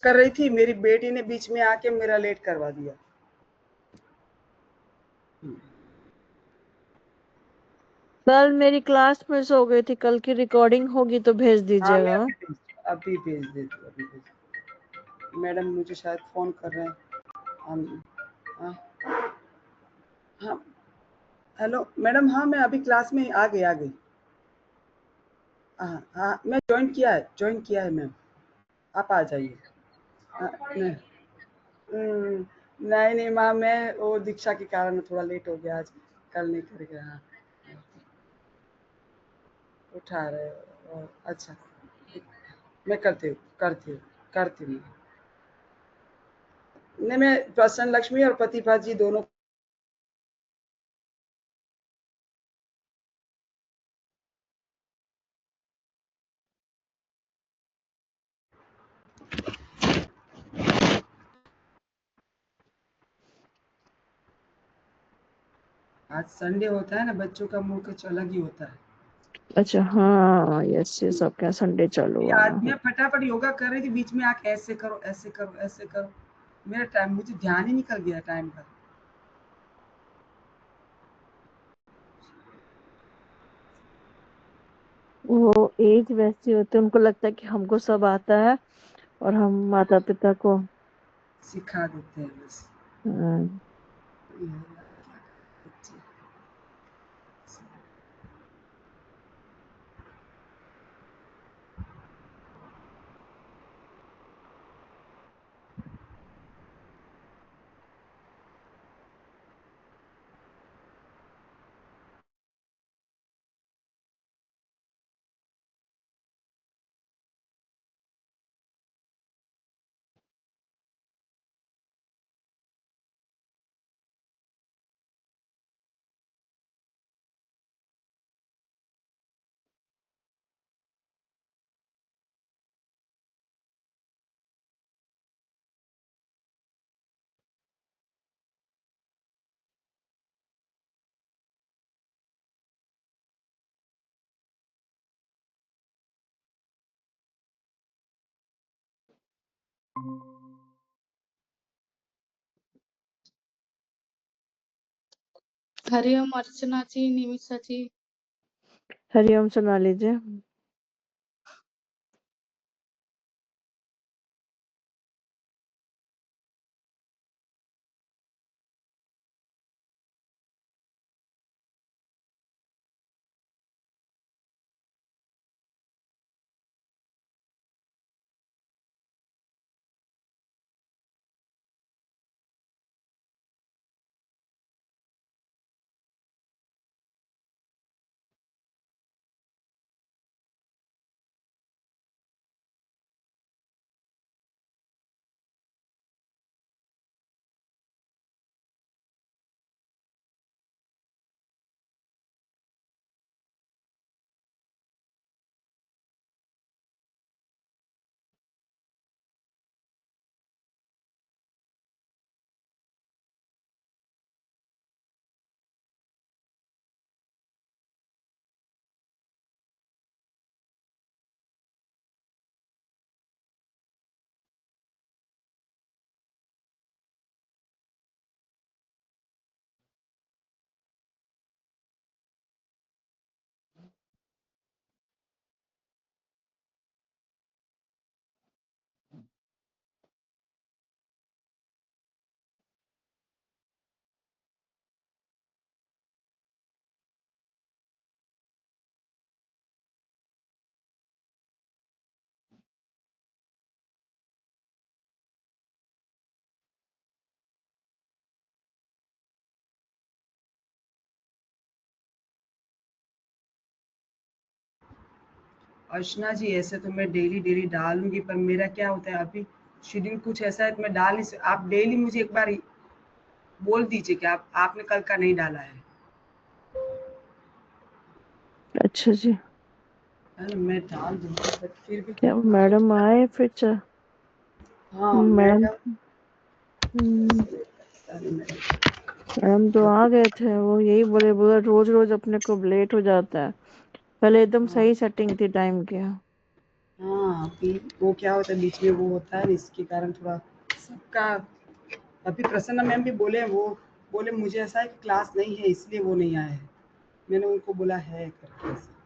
कर रही थी, मेरी बेटी ने बीच में आके मेरा लेट करवा दिया। कल मेरी क्लास मिस हो गई थी, कल की रिकॉर्डिंग होगी तो भेज हाँ, मैं दीजिएगा। अभी भेज देती हूँ, अभी भेज। मैडम मुझे शायद फ़ोन कर रहे हैं। हाँ, हाँ, हेलो मैडम, हाँ, मैं अभी क्लास में आ गई। हाँ, हाँ, मैं जॉइन किया है मैम, आप आ जाइए। नहीं, नहीं, नहीं मैम, मैं वो दीक्षा के कारण थोड़ा लेट हो गया आज, कल नहीं कर गया। हाँ, उठा रहे हो, अच्छा, मैं करती हूँ। नहीं, मैं प्रसन्न लक्ष्मी और प्रतिभा जी दोनों। आज संडे होता है ना, बच्चों का मूड कुछ अलग ही होता है। अच्छा, हाँ, यस यस, आपके यहाँ संडे चालू हुआ आज ना। मैं फटाफट योगा कर रही थी, बीच में आके ऐसे करो, ऐसे करो, ऐसे करो। मेरा टाइम, मुझे ध्यान ही निकल गया टाइम का। वो एज वैसी होती है, उनको लगता है कि हमको सब आता है और हम माता पिता को सिखा देते हैं बस। हम्म, हरिओम अर्चना जी, निमिषा जी। हरिओम सुना लीजिए। अर्चना जी, ऐसे तो मैं डेली डालूंगी, पर मेरा क्या होता है अभी शेड्यूल कुछ ऐसा है, तो मैं डाल नहीं आप डेली मुझे एक बार बोल दीजिए कि आपने कल का नहीं डाला है। अच्छा जी, है ना, मैं डाल दूंगी, बट फिर भी क्या मैडम आए फिर हाँ मैडम मैडम। अरे मैडम, मैडम तो आ गए थे, वो यही बोले बोले रोज रोज अपने को लेट हो जाता है, पहले एकदम हाँ, सही सेटिंग थी टाइम की। हाँ, अभी वो क्या होता है बीच में वो होता है ना, इसके कारण थोड़ा सबका। अभी प्रसन्ना मैम भी बोले, वो बोले मुझे ऐसा है कि क्लास नहीं है इसलिए वो नहीं आए हैं। मैंने उनको बोला है करके ऐसे।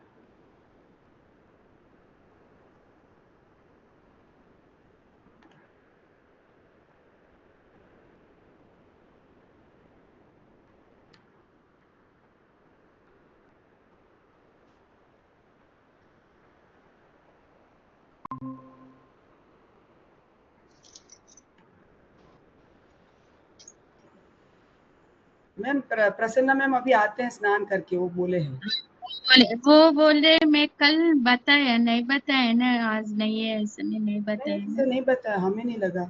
मैम प्रसन्ना मैम अभी आते हैं स्नान करके, वो बोले हैं। वो बोले मैं कल बताया नहीं, बताया ना आज नहीं है ऐसे में नहीं नहीं बताया ना। ऐसे नहीं बताया, हमें नहीं लगा।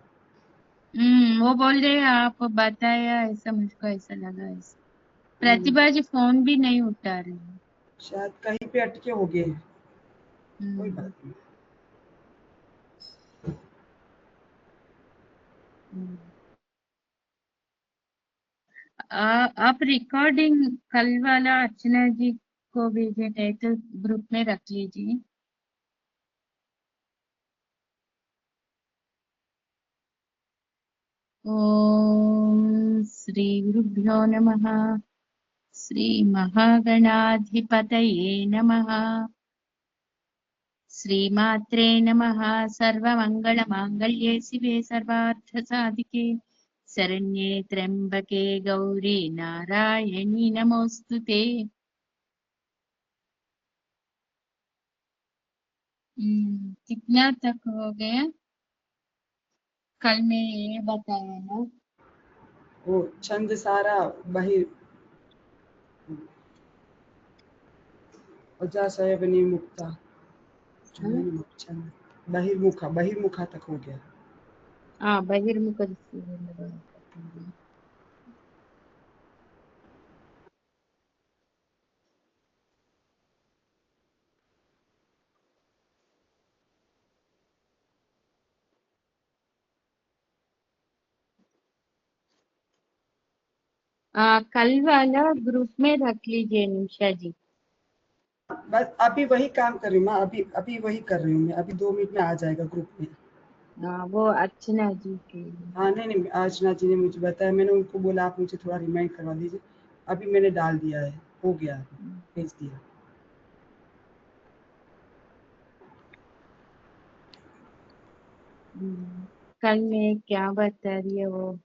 वो बोल रहे आप बताया ऐसा, मुझको ऐसा लगा ऐसा। हम्म, प्रतिभा जी फोन भी नहीं उठा रही है। शायद कहीं पे अटके हो गए हैं। कोई हम्म, बात नहीं। हम्म। आप रिकॉर्डिंग कल वाला अर्चना जी को भेजे थे तो ग्रुप में रख लीजिए। ओम श्री गुरुभ्यो नमः। श्री महागणाधिपतये नमः। श्रीमात्रे नमः। सर्वमंगलमांगल्ये शिवे सर्वार्थसाधिके शरण्ये त्र्यंबके गौरी नारायणी नमोस्तुते। कितना तक हो गया? कल मैं ये बताया ना। वो छंद सारा बहिर अजाशय विनिमुक्ता छंद बहिर्मुखा बहिर्मुखा तक हो गया। हाँ बहिर्मुख। कल वाला ग्रुप में रख लीजिए निशा जी। बस अभी वही काम कर रही हूँ मैं, अभी अभी वही कर रही हूँ मैं, अभी 2 मिनट में आ जाएगा ग्रुप में। वो अर्चना जी के। हाँ नहीं नहीं, अर्चना जी ने मुझे बताया, मैंने उनको बोला आप मुझे थोड़ा रिमाइंड करवा दीजिए। अभी मैंने डाल दिया है, हो गया, अभी भेज दिया। कल मैं क्या बता रही है वो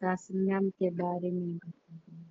सासनाम के बारे में बता रही है।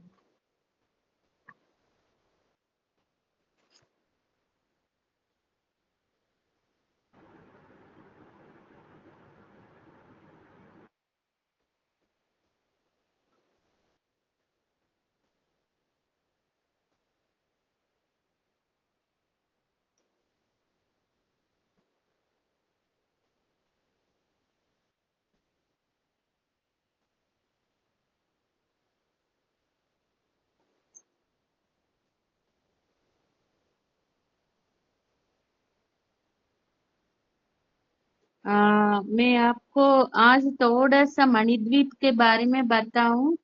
मैं आपको आज थोड़ा सा मणिद्वीप के बारे में बताऊं।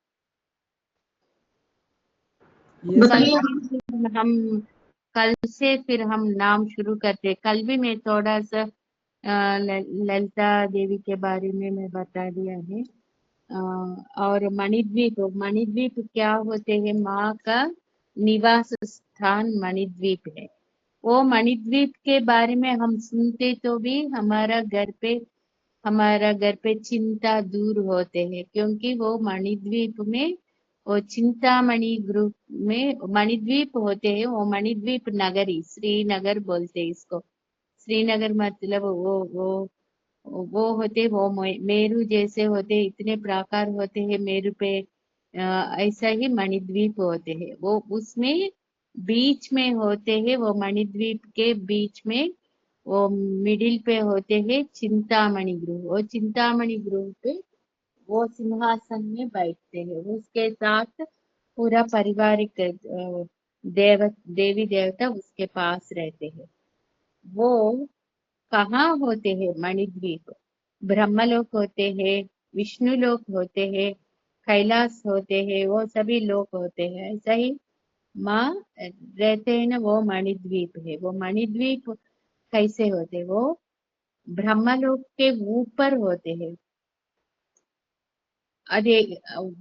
ये कल सर। हम कल से फिर हम नाम शुरू करते। कल भी मैं थोड़ा सा ललिता देवी के बारे में मैं बता दिया है। और मणिद्वीप, मणिद्वीप क्या होते हैं? माँ का निवास स्थान मणिद्वीप है। वो मणिद्वीप के बारे में हम सुनते तो भी हमारा घर पे चिंता दूर होते हैं, क्योंकि वो मणिद्वीप में वो चिंतामणि ग्रुप में मणिद्वीप होते हैं। वो मणिद्वीप नगरी श्रीनगर बोलते हैं इसको। श्रीनगर मतलब वो होते, वो मेरू जैसे होते, इतने प्रकार होते हैं मेरू पे। ऐसा ही मणिद्वीप होते हैं वो, उसमें बीच में होते हैं वो मणिद्वीप के बीच में। वो मिडिल पे होते हैं चिंतामणि ग्रुह। वो चिंतामणि ग्रुह पे वो सिंहासन में बैठते हैं, उसके साथ पूरा पारिवारिक देवी देवता उसके पास रहते हैं। वो कहाँ होते हैं? मणिद्वीप। ब्रह्मलोक होते हैं, विष्णु लोक होते हैं, कैलाश होते हैं, वो सभी लोक होते हैं। ऐसा ही माँ रहते हैं ना, वो मणिद्वीप है। वो मणिद्वीप कैसे होते हैं? वो ब्रह्मलोक के ऊपर होते हैं। अरे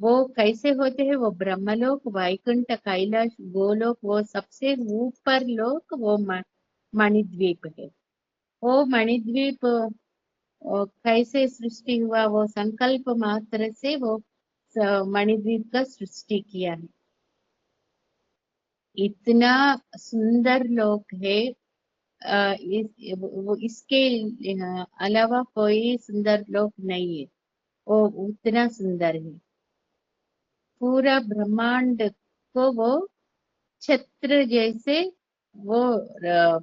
वो कैसे होते हैं? वो ब्रह्मलोक, वैकुंठ, कैलाश, गोलोक, वो सबसे ऊपर लोक वो मणिद्वीप है। वो मणिद्वीप कैसे सृष्टि हुआ? वो संकल्प मात्र से वो मणिद्वीप का सृष्टि किया है। इतना सुंदर लोक है। इसके अलावा कोई सुंदर लोक नहीं है। वो उतना सुंदर है। पूरा ब्रह्मांड को वो छत्र जैसे वो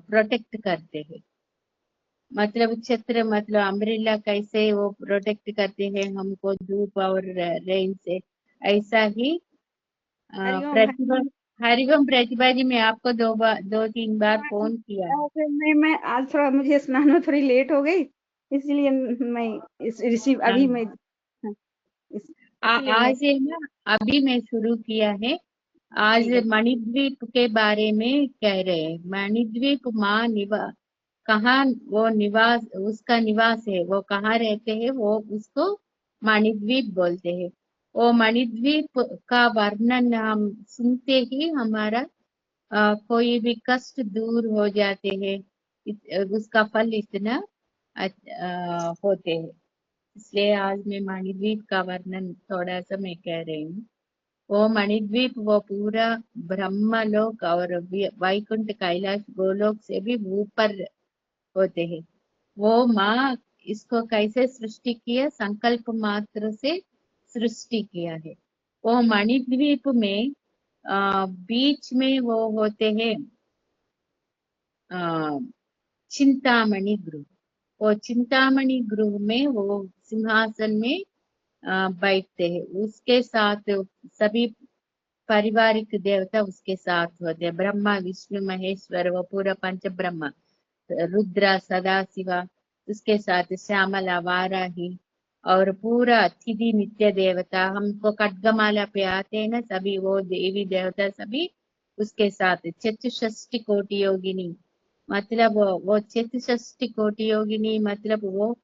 प्रोटेक्ट करते हैं। मतलब छत्र मतलब अम्ब्रेला कैसे वो प्रोटेक्ट करते हैं हमको धूप और रेन से, ऐसा ही हरिओम प्रतिभा। हरिओम प्रतिभा जी, मैं आपको दो तीन बार फोन किया है। मैं आज थोड़ा मुझे स्नान में थोड़ी लेट हो गई, इसलिए मैं रिसीव हाँ, अभी मैं हाँ, इसलिए मैं आज है ना, अभी मैं शुरू किया है। आज ठीक है। मणिद्वीप के बारे में कह रहे हैं। मणिद्वीप माँ कहाँ वो निवास, उसका निवास है, वो कहाँ रहते हैं, वो उसको मणिद्वीप बोलते हैं। वो मणिद्वीप का वर्णन हम सुनते ही हमारा कोई भी कष्ट दूर हो जाते हैं। उसका फल इतना होते हैं। इसलिए आज मैं मणिद्वीप का वर्णन थोड़ा सा मैं कह रही हूँ। वो मणिद्वीप वो पूरा ब्रह्मलोक और वैकुंठ, कैलाश, गोलोक से भी ऊपर होते हैं। वो माँ इसको कैसे सृष्टि किया? संकल्प मात्र से सृष्टि किया है। वो मणिद्वीप में बीच में वो होते हैं चिंतामणि गृह। वो चिंतामणि गृह में वो सिंहासन में बैठते हैं। उसके साथ सभी पारिवारिक देवता उसके साथ होते हैं। ब्रह्मा, विष्णु, महेश्वर, वो पूरा पंच ब्रह्म, रुद्र, सदाशिवा, उसके साथ श्यामला, वाराही और पूरा अतिथि नित्य देवता। हमको खड्गमाला पे आते हैं ना सभी, वो देवी देवता सभी उसके साथ। चतुष्षष्टि कोटि योगिनी मतलब वो चतुष्षष्टि कोटि योगिनी मतलब वो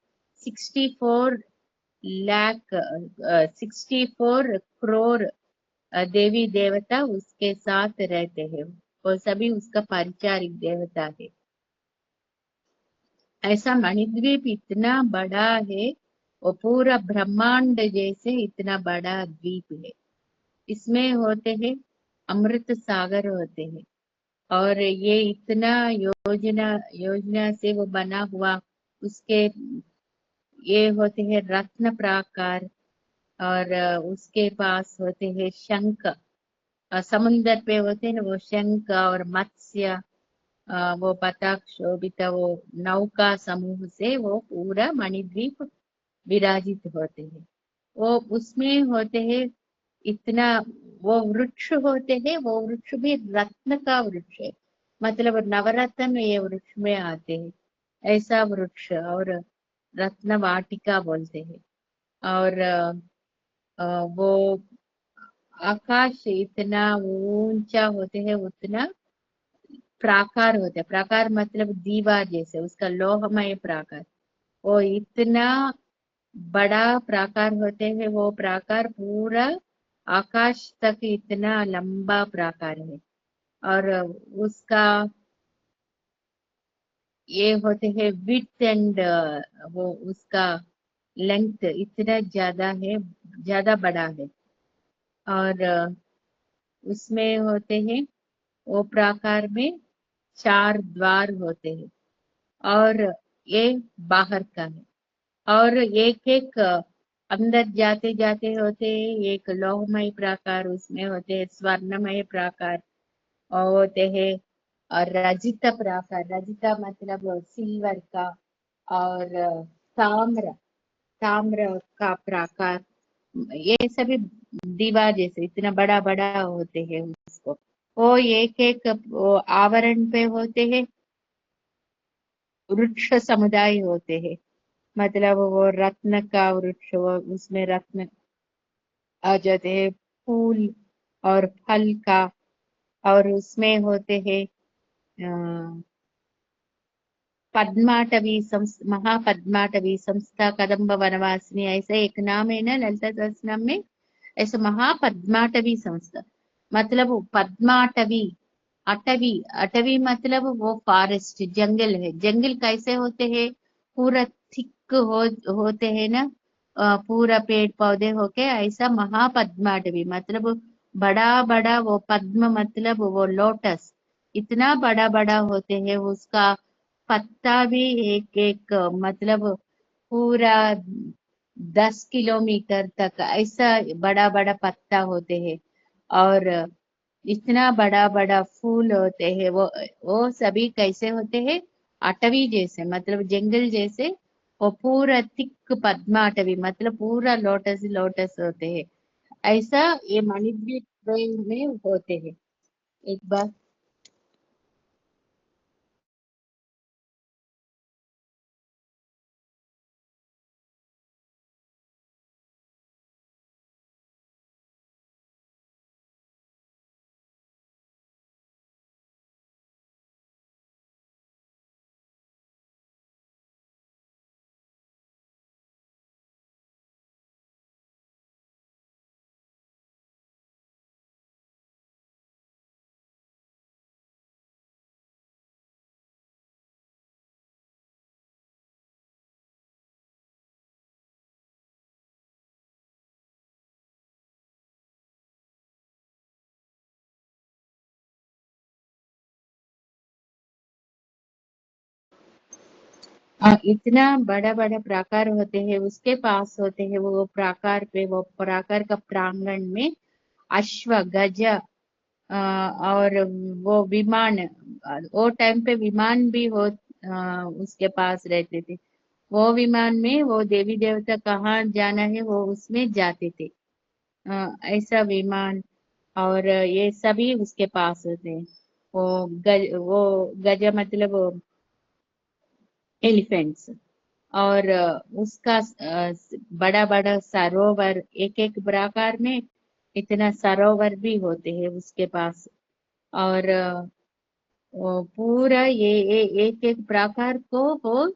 64 देवी देवता उसके साथ रहते हैं। वो सभी उसका परिचारिक देवता है। ऐसा मणिद्वीप इतना बड़ा है, वो पूरा ब्रह्मांड जैसे इतना बड़ा द्वीप है। इसमें होते हैं अमृत सागर होते हैं। और ये इतना योजना योजना से वो बना हुआ। उसके ये होते हैं रत्न प्राकार। और उसके पास होते हैं शंख। समुन्दर पे होते हैं ना वो शंख और मत्स्य, वो पताक शोभित वो नौका समूह से वो पूरा मणिद्वीप विराजित होते हैं। वो उसमें होते हैं इतना वो वृक्ष होते हैं। वो वृक्ष भी रत्न का वृक्ष है। मतलब नवरत्न ये वृक्ष में आते हैं, ऐसा वृक्ष। और रत्न वाटिका बोलते हैं। और वो आकाश इतना ऊंचा होते हैं, उतना प्राकार होते हैं। प्राकार मतलब दीवार जैसे, उसका लोहमय प्राकार। वो इतना बड़ा प्राकार होते हैं। वो प्राकार पूरा आकाश तक इतना लंबा प्राकार है। और उसका ये होते हैं विड्थ एंड वो उसका लेंथ इतना ज्यादा है, ज्यादा बड़ा है। और उसमें होते हैं वो प्राकार में 4 द्वार होते हैं। और ये बाहर का है। और एक एक अंदर जाते जाते होते हैं एक लौहमय प्राकार, उसमें होते हैं स्वर्णमय प्राकार और होते हैं और रजित प्राकार। रजिता मतलब सिल्वर का। और ताम्र ताम्र का प्राकार। ये सभी दीवार जैसे इतना बड़ा बड़ा होते हैं उसको। वो एक एक वो आवरण पे होते हैं वृक्ष समुदाय होते हैं। मतलब वो रत्न का वृक्ष, वो उसमें रत्न आ जाते हैं, फूल और फल का। और उसमें होते हैं पद्माटवी महापद्माटवी संस्था कदम्ब वनवासिनी, ऐसा एक नाम है ना ललिता सहस्त्रनाम में। ऐसा महापद्माटवी संस्था मतलब पद्माटवी, अटवी, अटवी मतलब वो फॉरेस्ट जंगल है। जंगल कैसे होते हैं, पूरा थिक होते हैं ना, पूरा पेड़ पौधे होके, ऐसा महापद्माटवी मतलब बड़ा बड़ा, वो पद्म मतलब वो लोटस, इतना बड़ा बड़ा होते हैं। उसका पत्ता भी एक एक मतलब पूरा 10 किलोमीटर तक ऐसा बड़ा बड़ा पत्ता होते हैं। और इतना बड़ा बड़ा फूल होते हैं। वो सभी कैसे होते हैं, अटवी जैसे मतलब जंगल जैसे। वो पूरा थिक पद्माटवी मतलब पूरा लोटस लोटस होते हैं। ऐसा ये मणिद्वीप में होते हैं। एक बार इतना बड़ा बड़ा प्राकार होते हैं, उसके पास होते हैं वो प्राकार पे, वो प्राकार का प्रांगण में अश्व गज और वो विमान, वो टाइम पे विमान भी हो उसके पास रहते थे। वो विमान में वो देवी देवता कहाँ जाना है वो उसमें जाते थे। ऐसा विमान और ये सभी उसके पास होते हैं। वो गज मतलब एलिफेंट्स। और उसका बड़ा बड़ा सरोवर, एक एक प्रकार में इतना सरोवर भी होते हैं उसके पास। और वो पूरा एक एक प्रकार को वो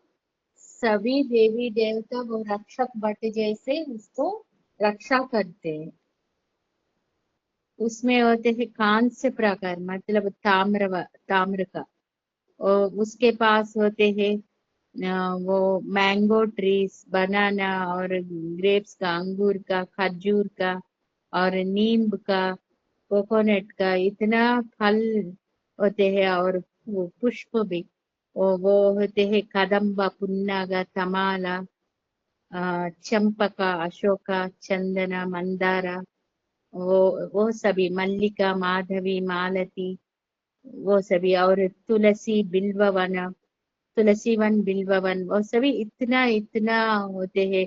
सभी देवी देवता वो रक्षक भट जैसे उसको रक्षा करते हैं। उसमें होते हैं कांस्य प्रकार मतलब ताम्र का। और उसके पास होते हैं वो मैंगो ट्रीज, बनाना और ग्रेप्स का, अंगूर का, खजूर का और नींब का, कोकोनट का, इतना फल होते हैं। और वो पुष्प भी वो होते हैं कदम्ब, पुन्नाग, तमाला, चंपका, अशोका, चंदना, मंदारा, वो सभी मल्लिका, माधवी, मालती, वो सभी। और तुलसी, बिल्ववन, तुलसी वन, बिल्व वन, वो सभी इतना इतना होते हैं।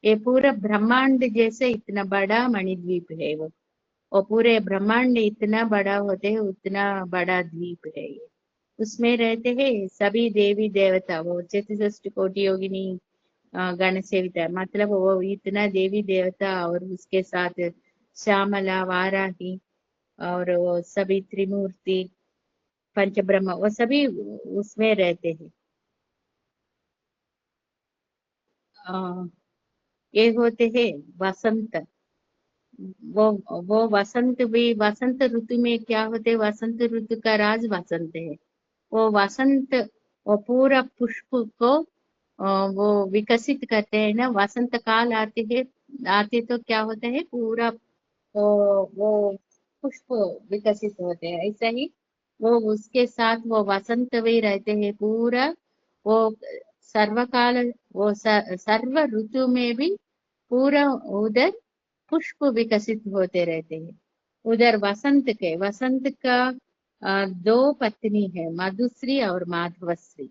ये पूरा ब्रह्मांड जैसे इतना बड़ा मणिद्वीप है वो पूरे ब्रह्मांड इतना बड़ा होते हैं, उतना बड़ा द्वीप है ये। उसमें रहते हैं सभी देवी देवता, वो चतुष्ट कोटि योगिनी गण सेविता मतलब वो इतना देवी देवता। और उसके साथ श्यामला, वाराही और वो सभी त्रिमूर्ति, पंचब्रह्म, वो सभी उसमें रहते हैं। अ, ये होते हैं वसंत। वो वो वसंत भी, वसंत ऋतु में क्या होते हैं, वसंत ऋतु का राज वसंत है। वो वसंत वो पूरा पुष्प को वो विकसित करते हैं ना। वसंत काल आते हैं, आते तो क्या होता है पूरा वो पुष्प विकसित होते हैं। ऐसा ही वो उसके साथ वो वसंत भी रहते हैं पूरा। वो सर्वकाल, वो सर्व ऋतु में भी पूरा उधर पुष्प विकसित होते रहते हैं। उधर वसंत का दो पत्नी है, मधुश्री और माधवश्री।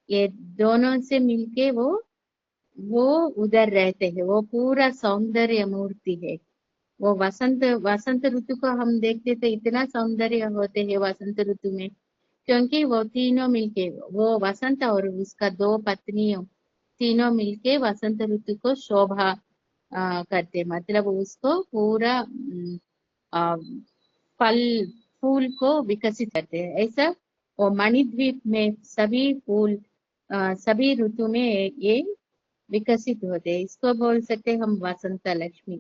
ये दोनों से मिलके वो उधर रहते हैं। वो पूरा सौंदर्य मूर्ति है। वो वसंत वसंत ऋतु को हम देखते तो इतना सौंदर्य होते हैं वसंत ऋतु में, क्योंकि वो तीनों मिलके, वो वसंत और उसका दो पत्नियों तीनों मिलके वसंत ऋतु को शोभा करते, मतलब उसको पूरा आ, फल फूल को विकसित करते हैं। ऐसा वो मणिद्वीप में सभी फूल सभी ऋतु में ये विकसित होते हैं। इसको बोल सकते हैं हम वसंत लक्ष्मी।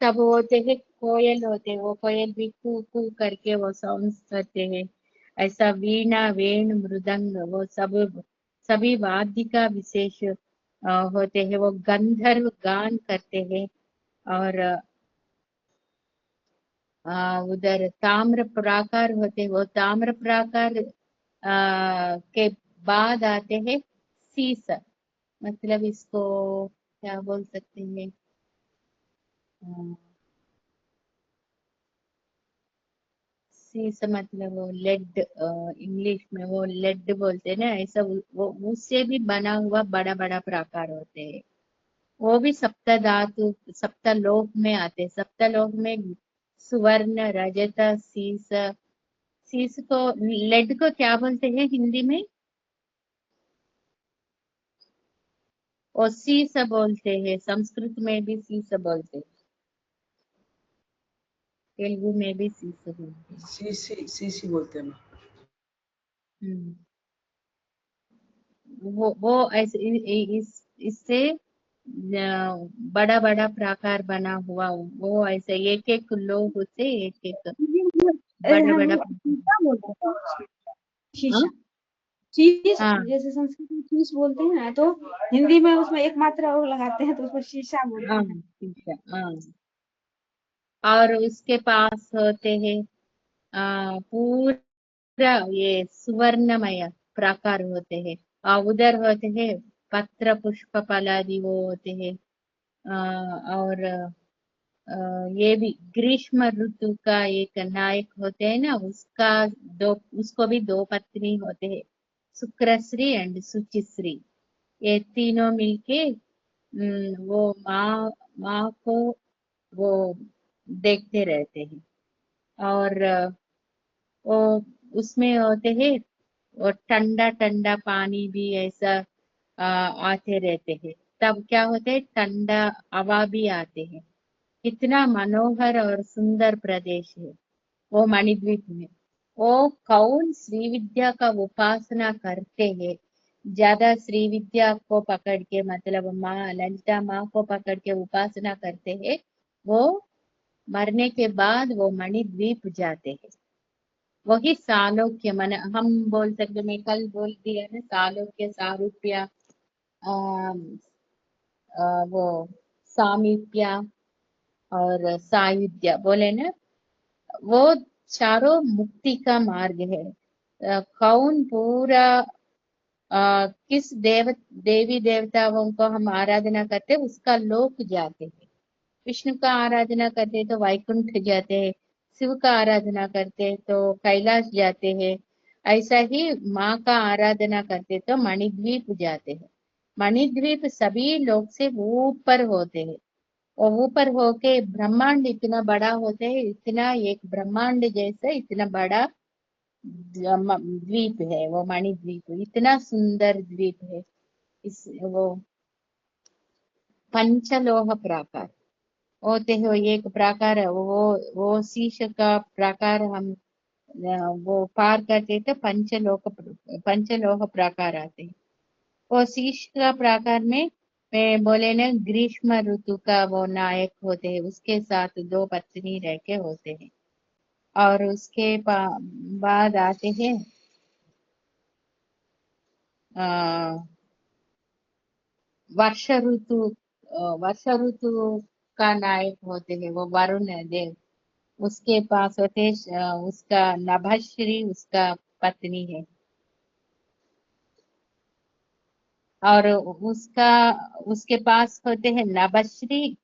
तब होते हैं कोयल होते हैं, वो कोयल भी कू कू करके वो साउंड्स करते हैं। ऐसा वीणा वेण मृदंग वो सब सभी वाद्य का विशेष होते हैं। वो गंधर्व गान करते हैं। और उधर ताम्र प्राकार होते हैं, वो ताम्र प्राकार के बाद आते हैं शीस। मतलब इसको क्या बोल सकते हैं, अ, शीस मतलब वो लेड, इंग्लिश में वो लेड बोलते हैं ना, ऐसा वो उससे भी बना हुआ बड़ा बड़ा प्रकार होते हैं। वो भी सप्त धातु सप्तलोक में आते हैं। सप्तलोक में सुवर्ण रजत शीस, शीस को लेड को क्या बोलते हैं हिंदी में? और शीस बोलते हैं, संस्कृत में भी शीस बोलते हैं, तेलुगु में भी शीस बोलते हैं। सीसी बोलते हैं। हम्म। वो ऐसे इससे बड़ा बड़ा प्रकार बना हुआ, वो ऐसे एक एक लोग से एक एक बड़ा हम बड़ा। शीशा बोलते हैं उसको, हाँ शीशा। चीज हाँ जैसे संस्कृत में चीज बोलते हैं ना, तो हिंदी में उसमें एक मात्रा और लगाते हैं तो उसको शीशा बोलते हाँ हैं। ठीक है हाँ। और उसके पास होते हैं पूरा ये सुवर्णमय प्राकार होते हैं। उधर होते हैं पत्र पुष्प फलादि वो होते हैं। और ये भी ग्रीष्म ऋतु का एक नायक होते हैं ना, उसका दो, उसको भी दो पत्नी होते हैं, शुक्रश्री एंड सुचिश्री। ये तीनों मिलके वो माँ माँ को वो देखते रहते हैं। और वो उसमें होते हैं, और ठंडा ठंडा पानी भी ऐसा आते रहते हैं। तब क्या होते हैं, ठंडा हवा भी आते हैं। कितना मनोहर और सुंदर प्रदेश है वो मणिद्वीप में। वो कौन श्री विद्या का उपासना करते हैं, ज्यादा श्री विद्या को पकड़ के, मतलब माँ ललिता माँ को पकड़ के उपासना करते हैं, वो मरने के बाद वो मणिद्वीप जाते हैं। वही सालोक्य मन हम बोल सकते, मैं कल बोल दिया ना, सालोक्य सारूप्य, अम, वो सामीप्य और सायुज्य बोले ना, वो चारों मुक्ति का मार्ग है। कौन पूरा किस देवी देवताओं को हम आराधना करते हैं उसका लोक जाते हैं। विष्णु का आराधना करते हैं तो वैकुंठ जाते हैं, शिव का आराधना करते हैं तो कैलाश जाते हैं। ऐसा ही माँ का आराधना करते तो मणिद्वीप जाते हैं। मणिद्वीप सभी लोग से ऊपर होते हैं। और ऊपर होके ब्रह्मांड इतना बड़ा होते है, इतना एक ब्रह्मांड जैसा इतना बड़ा द्वीप है वो मणिद्वीप, इतना सुंदर द्वीप है। इस वो पंचलोह प्राकार होते हैं, वो एक प्रकार है, वो शीश का प्रकार हम वो पार करते तो पंचलोह प्रकार आते हैं। वो शीश का प्रकार में मैं बोले ना, ग्रीष्म ऋतु का वो नायक होते हैं, उसके साथ दो पत्नी रह के होते हैं। और उसके बाद आते हैं अ, वर्ष ऋतु। वर्ष ऋतु का नायक होते हैं वो वरुण देव, उसके पास होते हैं उसका नभश्री उसका पत्नी है। और उसका उसके पास होते हैं नभश्री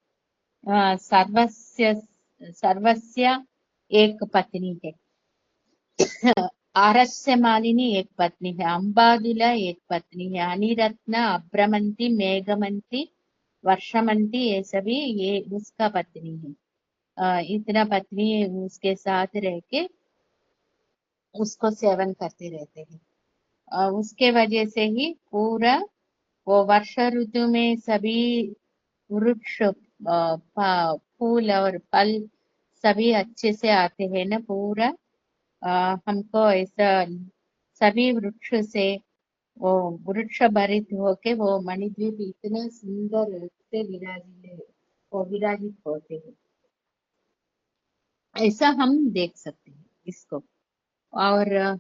सर्वस्य सर्वस्य एक पत्नी है। आरस्य मालिनी एक पत्नी है, अंबादुला एक पत्नी है, अनिरत्न अभ्रमंती मेघमंती वर्षमंती, ये सभी ये उसका पत्नी है। इतना पत्नी उसके साथ रह के उसको सेवन करते रहते हैं। उसके वजह से ही पूरा वो वर्ष ऋतु में सभी वृक्ष फूल और फल सभी अच्छे से आते हैं ना पूरा। हमको ऐसा सभी वृक्ष से वो वृक्ष भरित होके वो मणिद्वीप इतने सुंदर से विराजित होते हैं। ऐसा हम देख सकते हैं इसको। और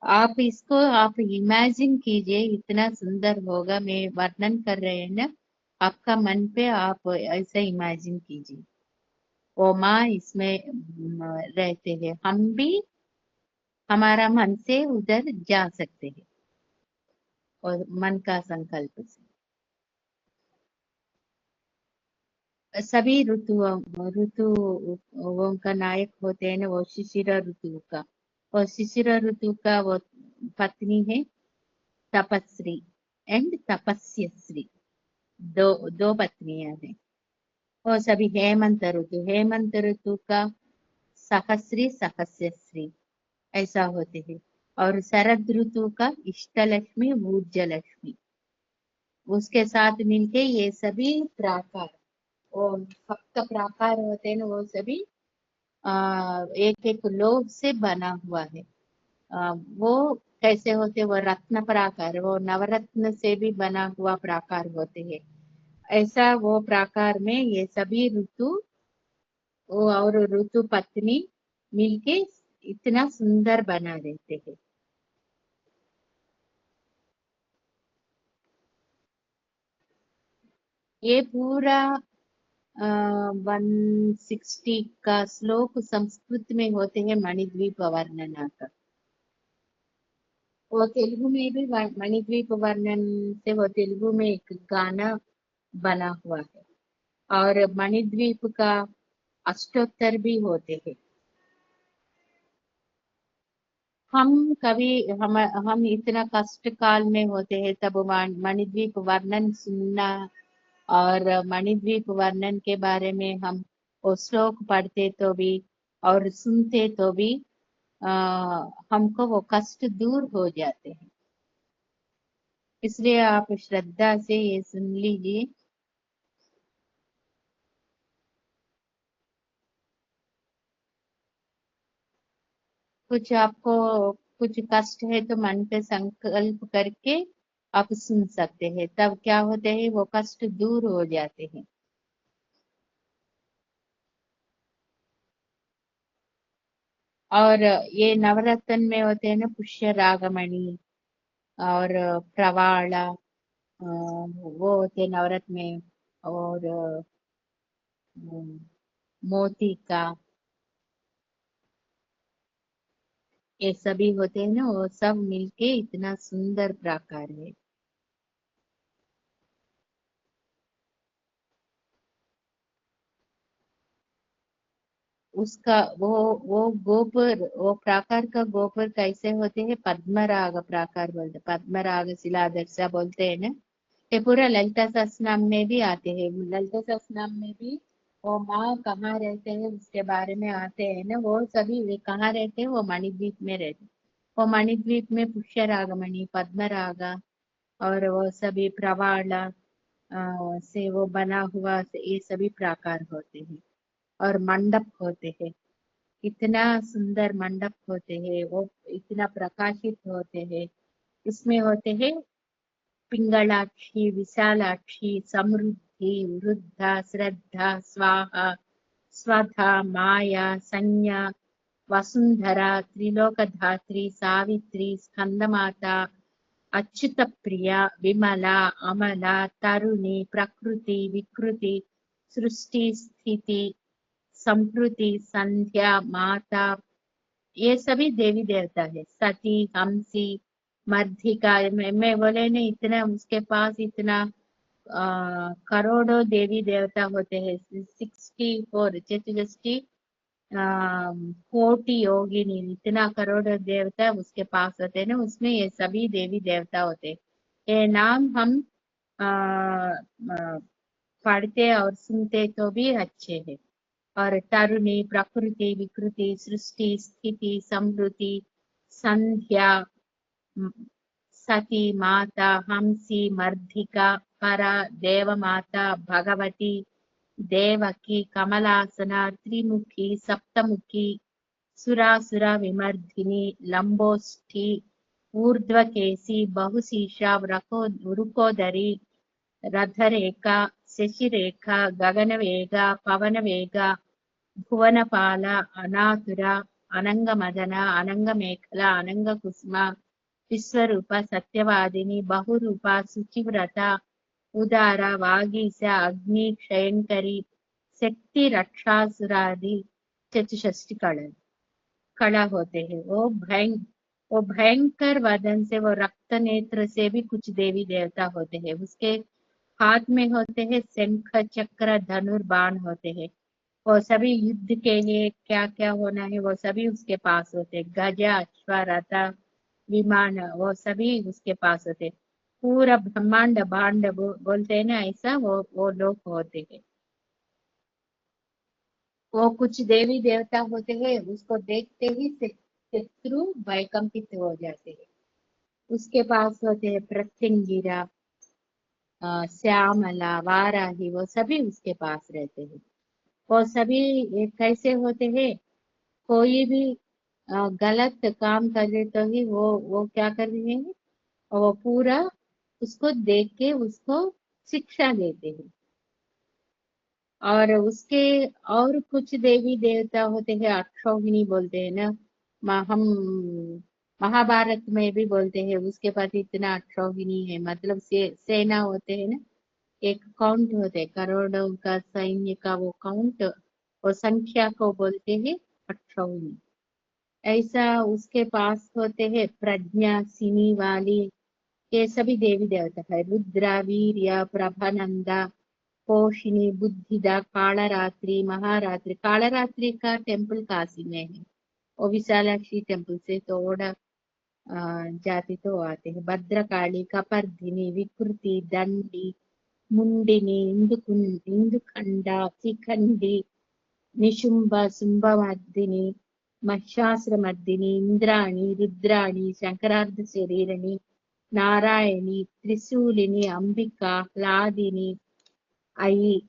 आप इसको आप इमेजिन कीजिए, इतना सुंदर होगा। मैं वर्णन कर रहे हैं ना, आपका मन पे आप ऐसे इमेजिन कीजिए। वो माँ इसमें रहते हैं, हम भी हमारा मन से उधर जा सकते हैं और मन का संकल्प से। सभी ऋतुओं का नायक होते हैं ना, वो शिशिर ऋतु का। और शिशिर ऋतु का वो पत्नी है तपस्वी एंड तपस्यश्री, दो पत्नियां हैं। और सभी हेमंत ऋतु का सहस्री सहस्यश्री ऐसा होते हैं। और शरद ऋतु का इष्टलक्ष्मी ऊर्जलक्ष्मी, उसके साथ मिलके ये सभी प्राकार, वो सप्त प्राकार होते हैं ना, वो सभी एक एक लोह से बना हुआ है। वो कैसे होते, वो रत्न प्राकार, वो नवरत्न से भी बना हुआ प्राकार होते हैं। ऐसा वो प्राकार में ये सभी ऋतु और ऋतु पत्नी मिलके इतना सुंदर बना देते हैं। ये पूरा 160 का श्लोक संस्कृत में होते हैं मणिद्वीप वर्णना का। वो तेलुगु में भी मणिद्वीप वर्णन से वो तेलुगु में एक गाना बना हुआ है। और मणिद्वीप का अष्टोत्तर भी होते हैं। हम इतना कष्ट काल में होते हैं, तब मणिद्वीप वर्णन सुनना और मणिद्वीप वर्णन के बारे में हम वो श्लोक पढ़ते तो भी और सुनते तो भी हमको वो कष्ट दूर हो जाते हैं। इसलिए आप श्रद्धा से ये सुन लीजिए। कुछ आपको कुछ कष्ट है तो मन पे संकल्प करके आप सुन सकते हैं, तब क्या होते हैं वो कष्ट दूर हो जाते हैं। और ये नवरत्न में होते हैं ना, पुष्य रागमणि और प्रवाला, वो होते हैं नवरत्न में। और मोती का, ये सभी होते हैं ना, वो सब मिलके इतना सुंदर प्राकार है। उसका वो गोपुर, वो प्राकार का गोपुर कैसे होते हैं, पद्मराग प्राकार बोलते, पद्मराग शिलादर्शा बोलते हैं ना। ये पूरा ललिता सहस्रनाम में भी आते हैं। ललिता सहस्रनाम में भी वो माँ कहाँ रहते हैं उसके बारे में आते हैं ना। वो सभी वे कहाँ रहते हैं, वो मणिद्वीप में रहते हैं। वो मणिद्वीप में पुष्य रागमणि, पद्मरागा और वो सभी प्रवाला से वो बना हुआ ये सभी प्राकार होते हैं। और मंडप होते हैं, इतना सुंदर मंडप होते हैं, वो इतना प्रकाशित होते हैं। इसमें होते हैं पिंगलाक्षी, विशालाक्षी, समृद्धि, वृद्धा, श्रद्धा, स्वाहा, स्वधा, माया, संज्ञा, वसुंधरा, त्रिलोकधात्री, सावित्री, स्कंदमाता, अच्युत प्रिया, विमला, अमला, तरुणी, प्रकृति, विकृति, सृष्टि, स्थिति, संकृति, संध्या, माता, ये सभी देवी देवता है। सती, हंसी, मर्धिका, मैं बोले नहीं, इतना उसके पास इतना करोड़ों देवी देवता होते हैं। 64 चतुष्टी कोटि योगिनी, इतना करोड़ देवता उसके पास होते हैं ना, उसमें ये सभी देवी देवता होते हैं। ये नाम हम पढ़ते और सुनते तो भी अच्छे हैं। और तरुणी, प्रकृति, विकृति, सृष्टि, स्थिति, समृद्धि, संध्या, सती, माता, हंसी, मर्धिका, परा, देव माता, भगवती, देवकी, कमलासना, त्रिमुखी, सप्तमुखी, सुरासुरा विमर्दिनी, लंबोष्ठी, ऊर्ध्वकेशी बहुशीर्षा वृकोदरी रथरेखा शशिरेखा गगनवेगा पवनवेगा भुवनपाल अनातुर अनंगमदन अनंगमेखला अनंगकुसुम विश्वरूप सत्यवादिनी बहुरूपा शुचिव्रता उदारा वागीश अग्नि क्षयंकरी शक्ति रक्षासुरादि चतुष्षष्टि कला होते हैं। वो भयंकर वदन से, वो रक्त नेत्र से भी कुछ देवी देवता होते हैं। उसके हाथ में होते हैं शंख चक्र धनुर्बाण होते हैं। वो सभी युद्ध के लिए क्या क्या होना है वो सभी उसके पास होते हैं। गज अश्व रथ विमान वो सभी उसके पास होते हैं। पूरा ब्रह्मांड भांड बोलते हैं ना, ऐसा वो लोग होते हैं। वो कुछ देवी देवता होते हैं, उसको देखते ही शत्रु भयकंपित हो जाते हैं। उसके पास होते हैं प्रत्यंगिरा श्यामला वाराही, वो सभी उसके पास रहते हैं। वो सभी कैसे होते हैं, कोई भी गलत काम कर रहे तो ही वो क्या कर रहे हैं, वो पूरा उसको देख के उसको शिक्षा देते हैं। और उसके और कुछ देवी देवता होते हैं, अक्षौहिणी बोलते हैं ना, हम महाभारत में भी बोलते हैं उसके पास इतना अक्षौहिणी है, मतलब सेना होते हैं ना, एक काउंट होते हैं, करोड़ों का सैन्य का वो काउंट, वो संख्या को बोलते हैं अक्षौहिणी। ऐसा उसके पास होते हैं प्रज्ञा सिनी वाली, ये सभी देवी देवता है। रुद्रा वीर्य प्रभानंदा पोषिणी बुद्धिदा कालरात्रि महारात्रि। कालरात्रि का टेम्पल काशी में है, वो विशालाक्षी टेम्पल से थोड़ा जाति तो आते हैं। भद्रकाली कपर्दिनी विकृति दंडी मुंडिनी इंदुखंडा शिखंडी निशुंभ शुंभमर्दिनी महिषासुरमर्दिनी इंद्राणी रुद्राणी शंकरार्ध शरीरिणी नारायणी त्रिशूलिनी अंबिका ह्लादिनी आई,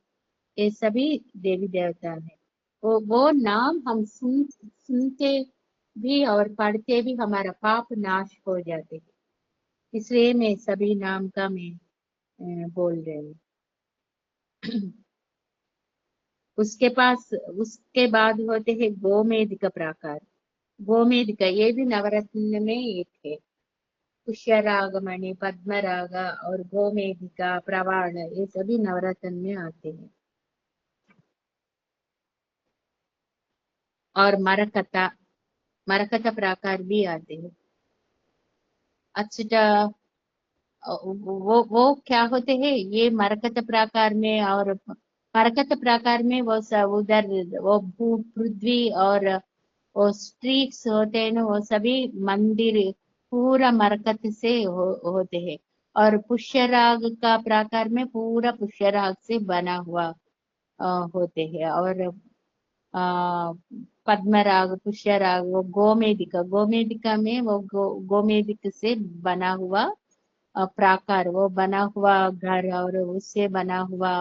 ये सभी देवी देवता है। वो नाम हम सुनते भी और पढ़ते भी हमारा पाप नाश हो जाते हैं। इसलिए मैं सभी नाम का मैं बोल रही हूँ। उसके बाद होते हैं गोमेधिक प्रकार। गोमेधिक ये भी नवरत्न में एक है। पुष्यरागमणि पद्मराग और गोमेधिका प्रवाण ये सभी नवरत्न में आते हैं। और मरकता प्रकार भी आते हैं। अच्छा, वो क्या होते हैं ये मरकत प्रकार में, और मरकत प्रकार में वो उधर वो भू पृथ्वी और वो स्ट्रीट्स होते हैं ना, वो सभी मंदिर पूरा मरकत से होते हैं। और पुष्यराग का प्रकार में पूरा पुष्यराग से बना हुआ होते हैं। और पद्मराग पुष्यराग वो गोमेदिका में वो गोमेदिक से बना हुआ प्राकार, वो बना हुआ घर और उससे बना हुआ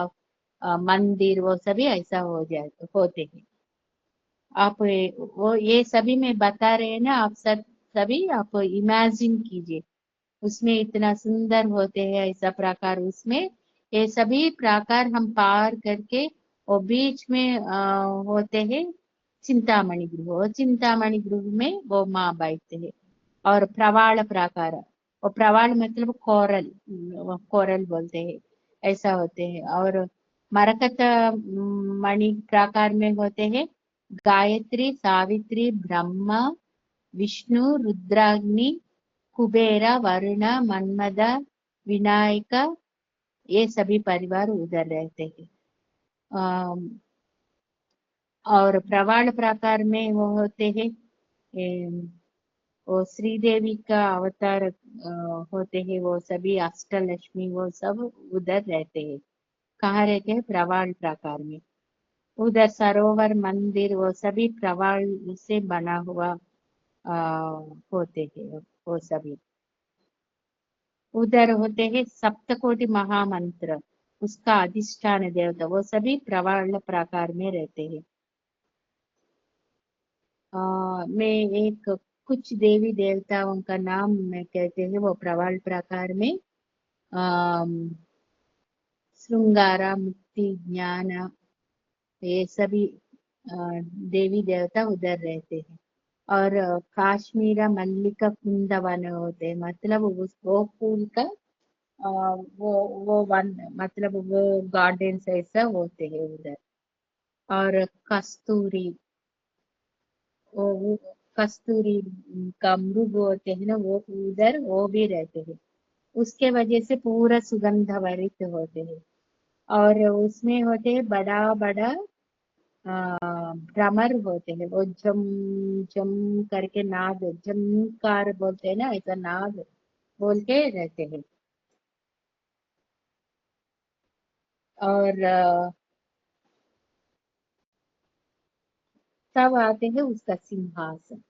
मंदिर, वो सभी ऐसा हो जाए होते हैं। आप वो ये सभी में बता रहे हैं ना, आप सभी आप इमेजिन कीजिए, उसमें इतना सुंदर होते हैं ऐसा प्रकार। उसमें ये सभी प्रकार हम पार करके और बीच में होते हैं चिंतामणि गृह। वो चिंतामणि गृह में वो माँ बैठते हैं। और प्रवाल प्रकार, वो प्रवाल मतलब कोरल बोलते हैं, ऐसा होते हैं। और मरकत मणि प्रकार में होते हैं गायत्री सावित्री ब्रह्मा विष्णु रुद्राग्नि कुबेर वरुण मन्मद विनायक, ये सभी परिवार उधर रहते हैं। और प्रवाल प्रकार में वो होते हैं वो श्रीदेवी का अवतार होते हैं, वो सभी अष्टलक्ष्मी वो सब उधर रहते हैं। कहाँ रहते हैं, प्रवाल प्रकार में। उधर सरोवर मंदिर वो सभी प्रवाल से बना हुआ होते हैं वो सभी। उधर होते हैं सप्तकोटि महामंत्र, उसका अधिष्ठान देवता, वो सभी प्रवाल प्रकार में रहते हैं। मैं एक कुछ देवी देवताओं का नाम मैं कहते हैं, वो प्रवाल प्रकार में अम, श्रृंगारा, मुक्ति, ज्ञान, ये सभी अ, देवी देवता उधर रहते हैं। और काश्मीरा मल्लिका कुंदवन होते हैं, मतलब वो फूल का वो वन, मतलब वो गार्डन ऐसा होते हैं उधर। और कस्तूरी, वो कस्तूरी का मृग होते हैं ना, वो उधर वो भी रहते हैं। उसके वजह से पूरा सुगंध भरित होते हैं। और उसमें होते हैं बड़ा बड़ा भ्रमर होते हैं, वो झम झम करके नाद, झमकार बोलते हैं ना, ऐसा नाद बोल के रहते हैं। और तब आते हैं उसका सिंहासन,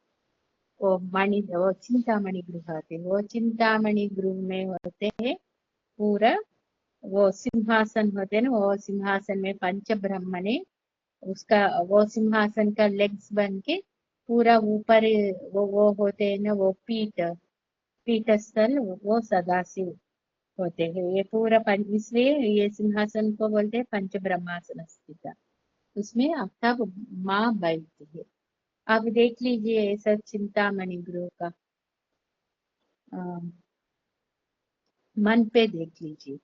वो चिंतामणि गृह आते हैं, वो चिंतामणि गृह में होते हैं पूरा, वो सिंहासन होते हैं ना, वो सिंहासन में पंच ब्रह्म ने उसका, वो सिंहासन का लेग्स बन के पूरा ऊपर वो होते हैं ना, वो पीठस्थल, वो सदाशिव होते हैं। ये पूरा इसलिए ये सिंहासन को बोलते हैं पंच ब्रह्मासन स्थित। उसमें तब माँ बैठती है। आप देख लीजिए ऐसा चिंतामणि गृह का मन पे देख लीजिए,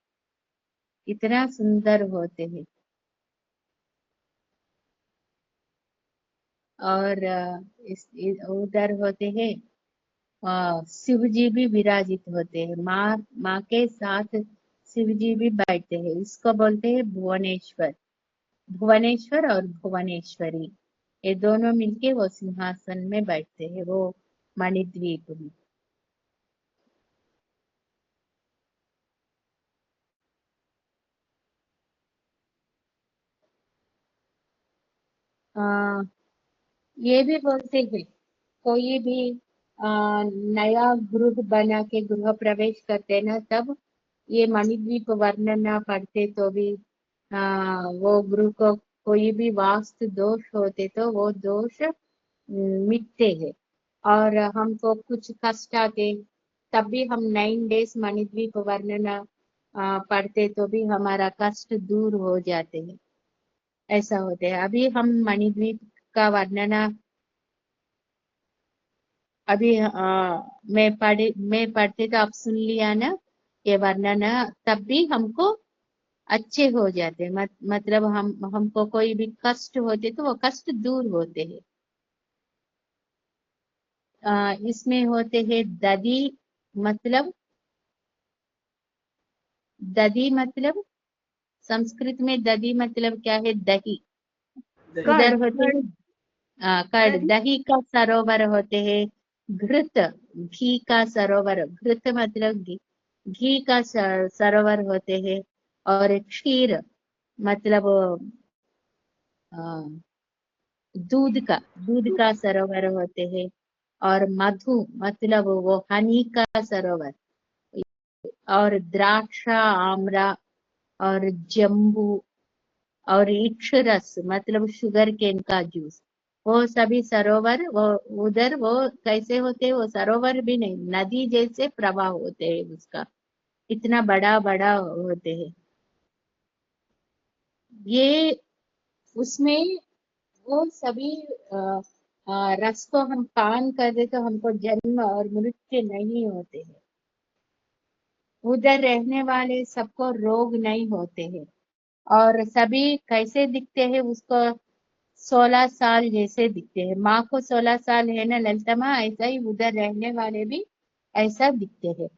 इतना सुंदर होते हैं। और उधर होते हैं शिव जी भी विराजित होते हैं, माँ के साथ शिव जी भी बैठते हैं। इसको बोलते हैं भुवनेश्वर, भुवनेश्वर और भुवनेश्वरी, ये दोनों मिलके वो सिंहासन में बैठते हैं, वो मणिद्वीप में। आ, ये भी बोलते हैं, कोई भी नया गृह बना के गृह प्रवेश करते ना, तब ये मणिद्वीप वर्णना पढ़ते तो भी वो गृह को कोई भी वास्तु दोष होते तो वो दोष मिटते हैं। और हमको कुछ कष्ट आते, तब भी हम 9 डेज मणिद्वीप वर्णना पढ़ते तो भी हमारा कष्ट दूर हो जाते हैं, ऐसा होते हैं। अभी हम मणिद्वीप का वर्णना अभी मैं पढ़ते तो आप सुन लिया ना ये वर्णना, तब भी हमको अच्छे हो जाते हैं। मतलब हमको कोई भी कष्ट होते तो वो कष्ट दूर होते हैं। इसमें होते हैं ददी, मतलब ददी मतलब संस्कृत में ददी मतलब क्या है, दही। उधर कर्ड होते कर्ड हैं कर्ड, दही। दही का सरोवर होते हैं। घृत, घी का सरोवर, घृत मतलब घी, घी का सरोवर होते हैं। और क्षीर मतलब अ, दूध का सरोवर होते हैं। और मधु मतलब वो हनी का सरोवर। और द्राक्षा, आम्रा, और जम्बू, और इक्षुरस मतलब शुगर केन का जूस, वो सभी सरोवर वो उधर वो कैसे होते हैं, वो सरोवर भी नहीं, नदी जैसे प्रवाह होते हैं उसका, इतना बड़ा बड़ा होते हैं। ये उसमें वो सभी रस को हम पान कर दे तो हमको जन्म और मृत्यु नहीं होते हैं। उधर रहने वाले सबको रोग नहीं होते हैं। और सभी कैसे दिखते हैं उसको, 16 साल जैसे दिखते हैं। माँ को 16 साल है ना ललिता माँ, ऐसा ही उधर रहने वाले भी ऐसा दिखते हैं।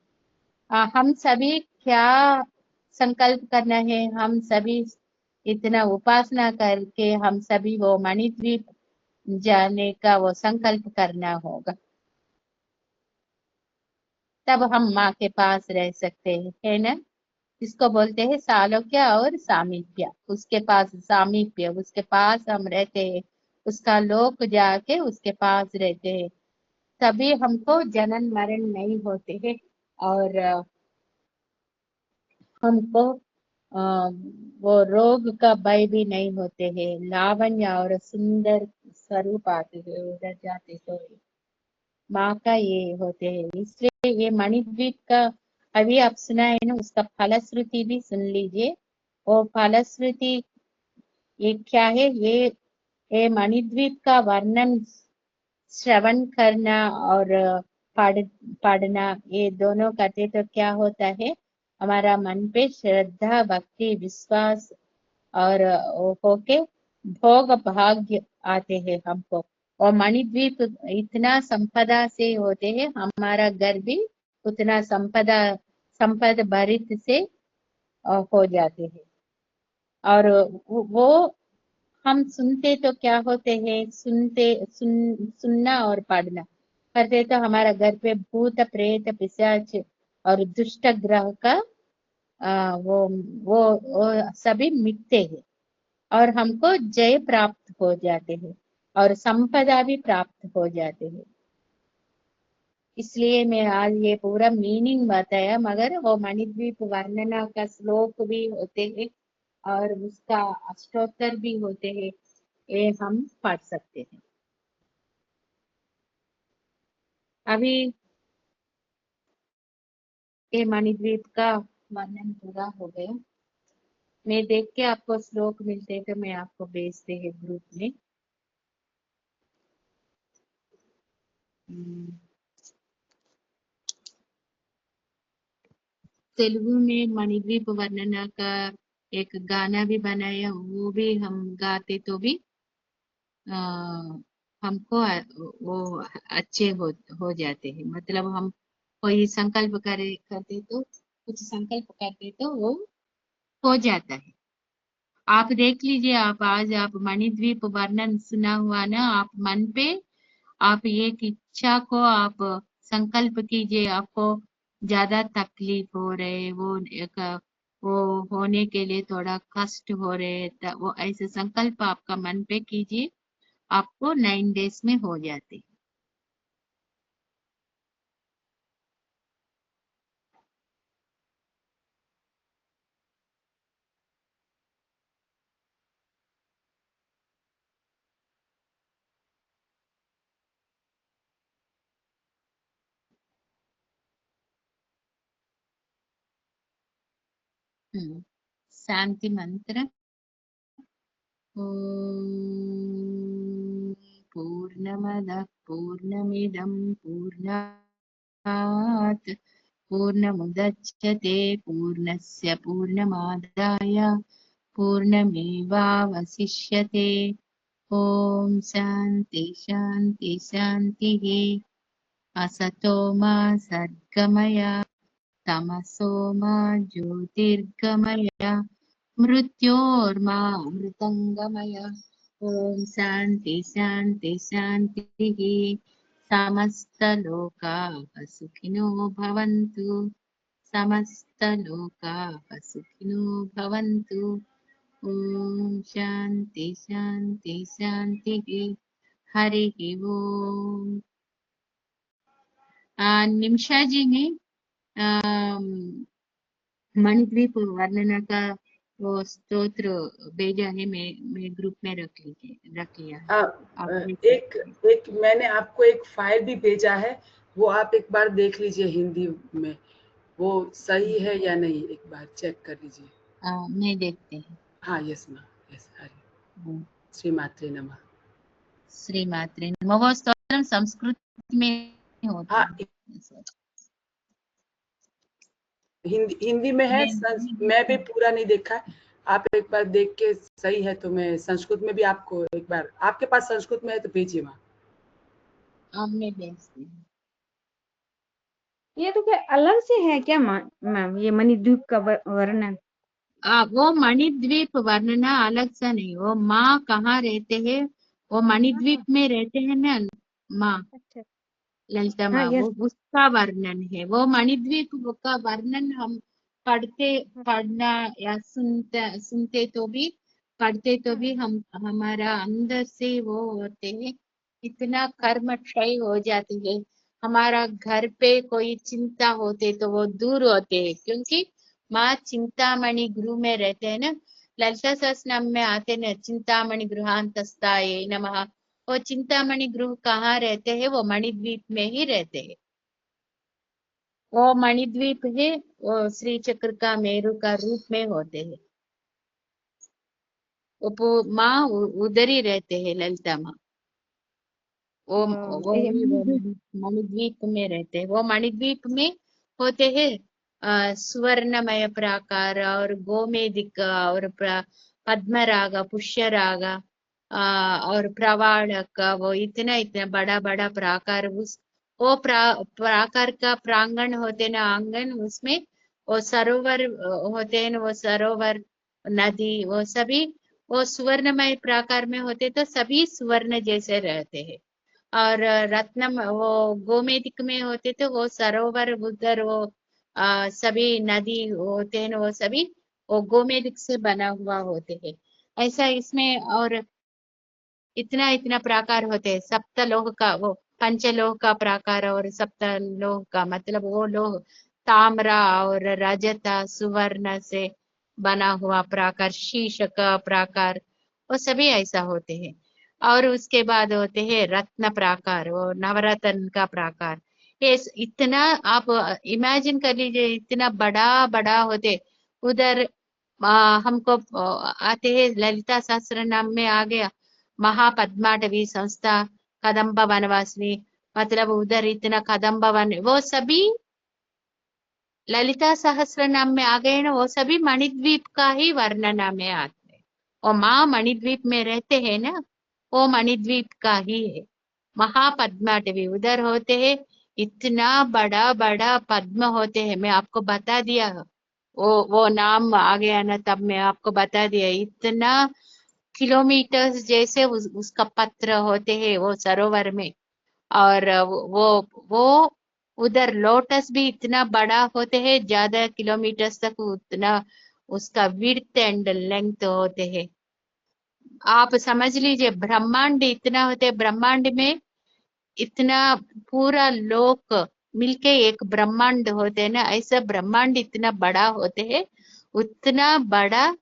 हम सभी क्या संकल्प करना है, हम सभी इतना उपासना करके हम सभी वो मणिद्वीप जाने का वो संकल्प करना होगा, तब हम माँ के पास रह सकते हैं, है ना। इसको बोलते हैं सालोक्य और सामीप्य, उसके पास सामीप्य, उसके पास हम रहते हैं, उसका लोक जाके उसके पास रहते हैं, तभी हमको जनन मरण नहीं होते हैं। और हमको अ, वो रोग का भय भी नहीं होते हैं। लावण्य और सुंदर स्वरूप आते हैं उधर जाते तो। माँ का ये होते हैं, इसलिए ये मणिद्वीप का अभी आप सुना है ना, उसका फलश्रुति भी सुन लीजिए। वो फलश्रुति ये क्या है, ये मणिद्वीप का वर्णन श्रवण करना और पढ़ पढ़ना, ये दोनों करते तो क्या होता है, हमारा मन पे श्रद्धा भक्ति विश्वास और होके भोग भाग्य आते हैं हमको। और मणिद्वीप इतना संपदा से होते हैं, हमारा घर भी उतना संपद भरित से हो जाते हैं। और वो हम सुनते तो क्या होते हैं, सुनना और पढ़ना करते तो हमारा घर पे भूत प्रेत पिशाच और दुष्ट ग्रह का वो सभी मिटते हैं और हमको जय प्राप्त हो जाते हैं और संपदा भी प्राप्त हो जाते हैं। इसलिए मैं आज ये पूरा मीनिंग बताया, मगर वो मणिद्वीप वर्णना का श्लोक भी होते हैं और उसका अष्टोत्तर भी होते हैं, ये हम पढ़ सकते हैं। अभी ये मणिद्वीप का वर्णन पूरा हो गया। मैं देख के आपको श्लोक मिलते तो मैं आपको भेजते हैं ग्रुप में। तेलुगु में मणिद्वीप वर्णना का एक गाना भी बनाया, वो भी हम गाते तो भी हमको वो अच्छे हो जाते हैं। मतलब हम कोई संकल्प करते तो कुछ संकल्प करते तो वो हो जाता है। आप देख लीजिए, आप आज आप मणिद्वीप वर्णन सुना हुआ ना, आप मन पे आप एक इच्छा को आप संकल्प कीजिए, आपको ज्यादा तकलीफ हो रहे, वो होने के लिए थोड़ा कष्ट हो रहे, वो ऐसे संकल्प आपका मन पे कीजिए, आपको 9 डेज में हो जाते। शांति मंत्र। ॐ पूर्णमदः पूर्णमिदं पूर्णात् पूर्णमुदच्यते पूर्णस्य पूर्णमादाय पूर्णमेवावशिष्यते। ॐ शान्ति शान्ति शान्तिः। असतो मा सद्गमय तमसो मा ज्योतिर्गमय मृत्योर्मा मृतंगमय। ओम शांति शांति शांतिः। समस्तलोकाः सुखिनो भवन्तु, समस्तलोकाः सुखिनो भवन्तु। ओम शांति शांति शांतिः। हरिः ओम। निमिषा जी ने मणिद्वीप वर्णना का वो स्तोत्र भेजा है, मैं ग्रुप में रख लिया है। आप देख एक मैंने आपको एक फाइल भी भेजा है, वो आप एक बार देख लीजिए हिंदी में, वो सही है या नहीं, एक बार चेक कर लीजिए। मैं देखते हैं। हाँ, yes ma'am, yes. Hari Shri मात्रे नमः। श्री मात्रे नमः। वो स्तोत्र संस्कृत में होता है। हिंदी में है, मैं भी पूरा नहीं देखा। आप एक बार देख के सही है तो मैं संस्कृत में भी आपको एक बार, आपके पास संस्कृत में है तो भेजिए वहाँ। मैं भेजती हूँ। ये तो क्या अलग से है क्या मैम, ये मणिद्वीप का वर्णन? वो मणिद्वीप वर्णना अलग सा नहीं, वो माँ कहाँ रहते हैं, वो मणिद्वीप में रहते हैं ना माँ। अच्छा, ललिता हाँ, माँ, यस। वो उसका वर्णन है। वो मणिद्वीप का वर्णन हम पढ़ना या सुनते तो भी, पढ़ते तो भी हम हमारा अंदर से वो होते हैं, इतना कर्म क्षय हो जाती है। हमारा घर पे कोई चिंता होते तो वो दूर होते हैं, क्योंकि माँ चिंतामणि गृह में रहते हैं ना। ललिता सहस्रनाम में आते न, चिंतामणि गृहांतस्ताये नमः, वो चिंतामणि गृह कहाँ रहते हैं? वो मणिद्वीप में ही रहते हैं। वो मणिद्वीप है, वो श्री चक्र का मेरु का रूप में होते हैं। वो माँ उधर ही रहते हैं, ललिता माँ। वो ये ही वो मणिद्वीप में रहते हैं। वो मणिद्वीप में होते हैं सुवर्णमय प्राकार और गोमेदिक और पद्मराग, पुष्यराग और प्रवाड़क, वो इतना इतना बड़ा बड़ा प्राकार, उस वो प्राकार का प्रांगण होते ना, आंगन, उसमें वो सरोवर होते हैं, वो सरोवर, नदी, वो सभी वो सुवर्णमय प्राकार में होते, तो सभी सुवर्ण जैसे रहते हैं। और रत्नम वो गोमेदिक में होते, तो वो सरोवर उधर वो सभी नदी होते हैं, वो सभी वो गोमेदिक से बना हुआ होते हैं। ऐसा इसमें और इतना इतना प्राकार होते हैं। सप्तलोह का वो पंचलोह का प्राकार और सप्तलोह का मतलब वो लोह ताम्रा और रजत सुवर्ण से बना हुआ प्राकार, शीश का प्राकार, वो सभी ऐसा होते हैं। और उसके बाद होते हैं रत्न प्राकार, वो नवरत्न का प्राकार। ये इतना आप इमेजिन कर लीजिए, इतना बड़ा बड़ा होते। उधर हमको आते हैं ललिता सहस्त्र नाम में आ गया महापद्माटवी संस्था, कदम्ब वनवासिनी, मतलब उधर इतना कदम्ब वन, वो सभी ललिता सहस्त्र नाम में आ गए ना, वो सभी मणिद्वीप का ही वर्णना में आते हैं। और माँ मणिद्वीप में रहते हैं ना, वो मणिद्वीप का ही है। महापद्माटवी उधर होते हैं, इतना बड़ा बड़ा पद्म होते हैं, मैं आपको बता दिया। वो नाम आ गया ना, तब मैं आपको बता दिया। इतना किलोमीटर्स जैसे उसका पत्र होते हैं वो सरोवर में। और वो उधर लोटस भी इतना बड़ा होते हैं, ज्यादा किलोमीटर्स तक उतना उसका विड्थ एंड लेंथ होते हैं। आप समझ लीजिए ब्रह्मांड इतना होते, ब्रह्मांड में इतना पूरा लोक मिलके एक ब्रह्मांड होते हैं ना, ऐसा ब्रह्मांड इतना बड़ा होते हैं, उतना बड़ा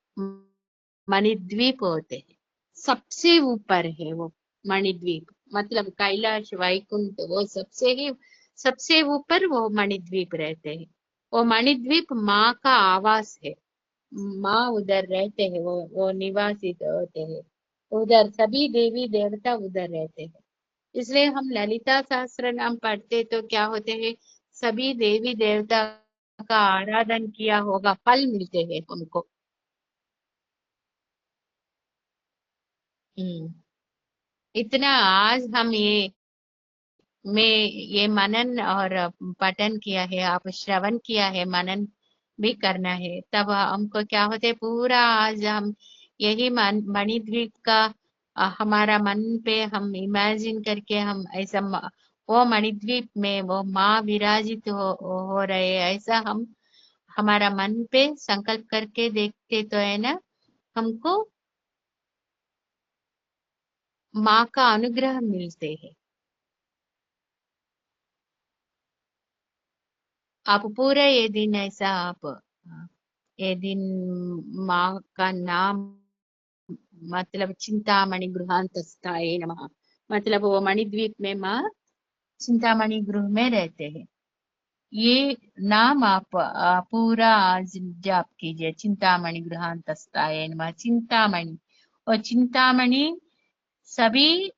मणिद्वीप होते हैं। सबसे ऊपर है वो मणिद्वीप, मतलब कैलाश वैकुंठ, वो सबसे ऊपर वो मणिद्वीप रहते हैं। वो मणिद्वीप माँ का आवास है। माँ उधर रहते हैं, वो निवासित होते हैं उधर, सभी देवी देवता उधर रहते हैं। इसलिए हम ललिता सहस्त्र नाम पढ़ते तो क्या होते हैं, सभी देवी देवता का आराधन किया होगा फल मिलते हैं हमको। हम्म इतना आज हम ये मनन और पठन किया है, आप श्रवण किया है, मनन भी करना है, तब हमको क्या होते, पूरा आज हम यही मणिद्वीप का हमारा मन पे हम इमेजिन करके हम ऐसा वो मणिद्वीप में वो माँ विराजित हो रहे, ऐसा हम हमारा मन पे संकल्प करके देखते तो है ना, हमको माँ का अनुग्रह मिलते हैं। आप पूरा ये दिन ऐसा आप ये दिन माँ का नाम, मतलब चिंतामणि गृहांतस्थाय नमः, मतलब वो मणिद्वीप में माँ चिंतामणि गृह में रहते हैं। ये नाम आप पूरा आज जाप कीजिए, चिंतामणि गृहांतस्थाय नमः। चिंतामणि और चिंतामणि सभी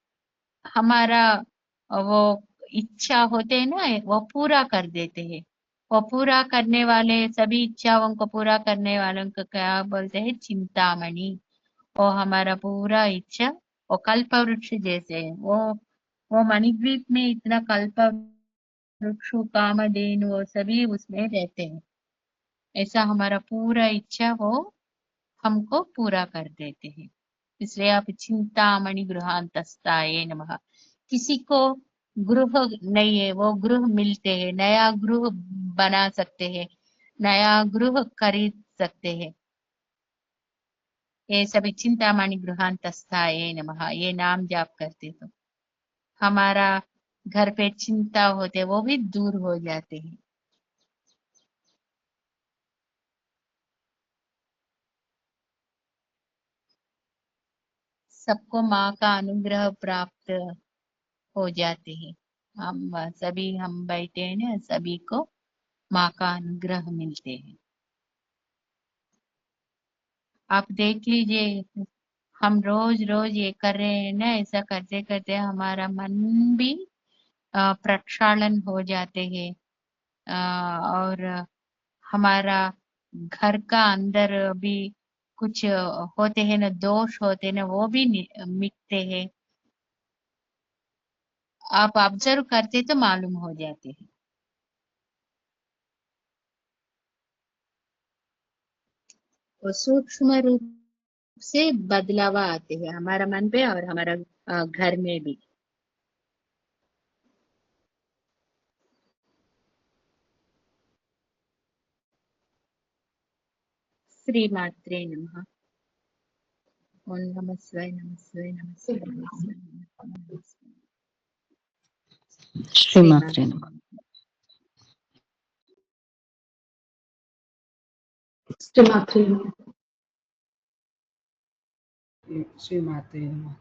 हमारा वो इच्छा होते हैं ना, वो पूरा कर देते हैं। वो पूरा करने वाले, सभी इच्छाओं को पूरा करने वालों को क्या बोलते हैं, चिंतामणि। वो हमारा पूरा इच्छा, वो कल्प वृक्ष जैसे है वो मणिद्वीप में इतना कल्प वृक्ष, कामधेनु, वो सभी उसमें रहते हैं। ऐसा हमारा पूरा इच्छा वो हमको पूरा कर देते हैं। इसलिए आप चिंतामणि गृहांतस्थाय नमः। किसी को गृह नहीं है, वो गृह मिलते हैं, नया गृह बना सकते हैं, नया गृह खरीद सकते हैं। ये सभी चिंतामणि गृहांतस्थाय नमः ये नाम जाप करते तो हमारा घर पे चिंता होते वो भी दूर हो जाते हैं। सबको माँ का अनुग्रह प्राप्त हो जाते हैं। हम बैठे हैं ना, सभी को माँ का अनुग्रह मिलते हैं। आप देख लीजिए, हम रोज रोज ये कर रहे हैं ना, ऐसा करते करते हमारा मन भी प्रक्षालन हो जाते हैं, और हमारा घर का अंदर भी कुछ होते हैं ना, दोष होते हैं ना, वो भी मिटते हैं। आप ऑब्जर्व करते तो मालूम हो जाते हैं। वो सूक्ष्म रूप से बदलाव आते हैं हमारा मन पे और हमारा घर में भी। श्री मात्रे नमः। ओम नमः शिवाय, नमः शिवाय, नमः शिवाय, नमः शिवाय, नमः शिवाय। श्रीमात्रे नमः। श्री माते नमः।